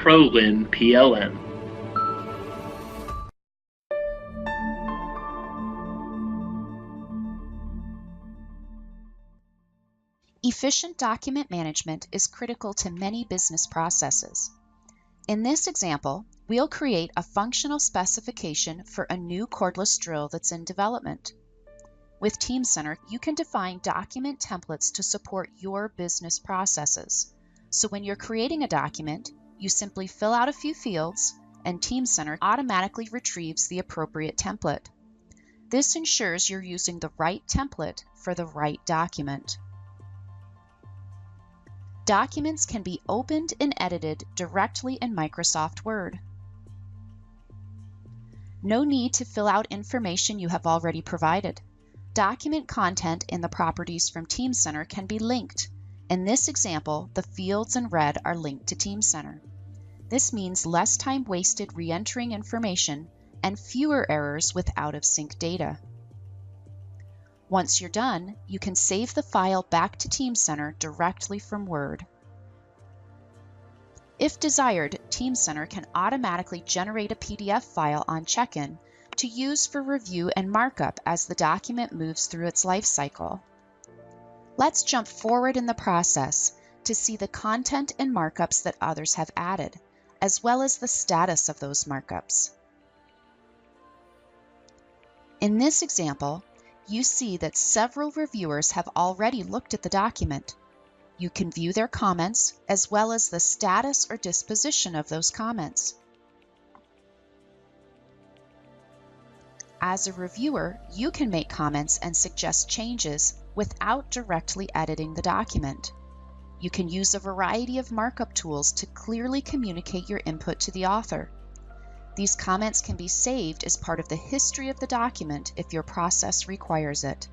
PROLIM PLM. Efficient document management is critical to many business processes. In this example, we'll create a functional specification for a new cordless drill that's in development. With Teamcenter, you can define document templates to support your business processes. So when you're creating a document, you simply fill out a few fields, and Teamcenter automatically retrieves the appropriate template. This ensures you're using the right template for the right document. Documents can be opened and edited directly in Microsoft Word. No need to fill out information you have already provided. Document content in the properties from Teamcenter can be linked. In this example, the fields in red are linked to Teamcenter. This means less time wasted re-entering information and fewer errors with out-of-sync data. Once you're done, you can save the file back to Teamcenter directly from Word. If desired, Teamcenter can automatically generate a PDF file on check-in to use for review and markup as the document moves through its life cycle. Let's jump forward in the process to see the content and markups that others have added, as well as the status of those markups. In this example, you see that several reviewers have already looked at the document. You can view their comments as well as the status or disposition of those comments. As a reviewer, you can make comments and suggest changes without directly editing the document. You can use a variety of markup tools to clearly communicate your input to the author. These comments can be saved as part of the history of the document if your process requires it.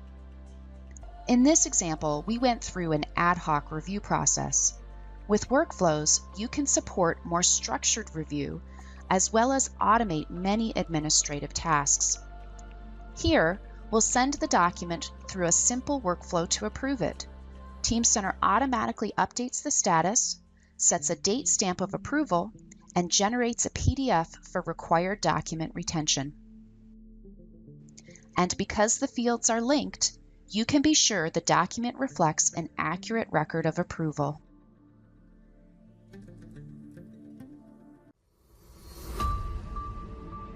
In this example, we went through an ad hoc review process. With workflows, you can support more structured review, as well as automate many administrative tasks. Here, we'll send the document through a simple workflow to approve it. Teamcenter automatically updates the status, sets a date stamp of approval, and generates a PDF for required document retention. And because the fields are linked, you can be sure the document reflects an accurate record of approval.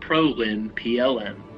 PROLIM PLM.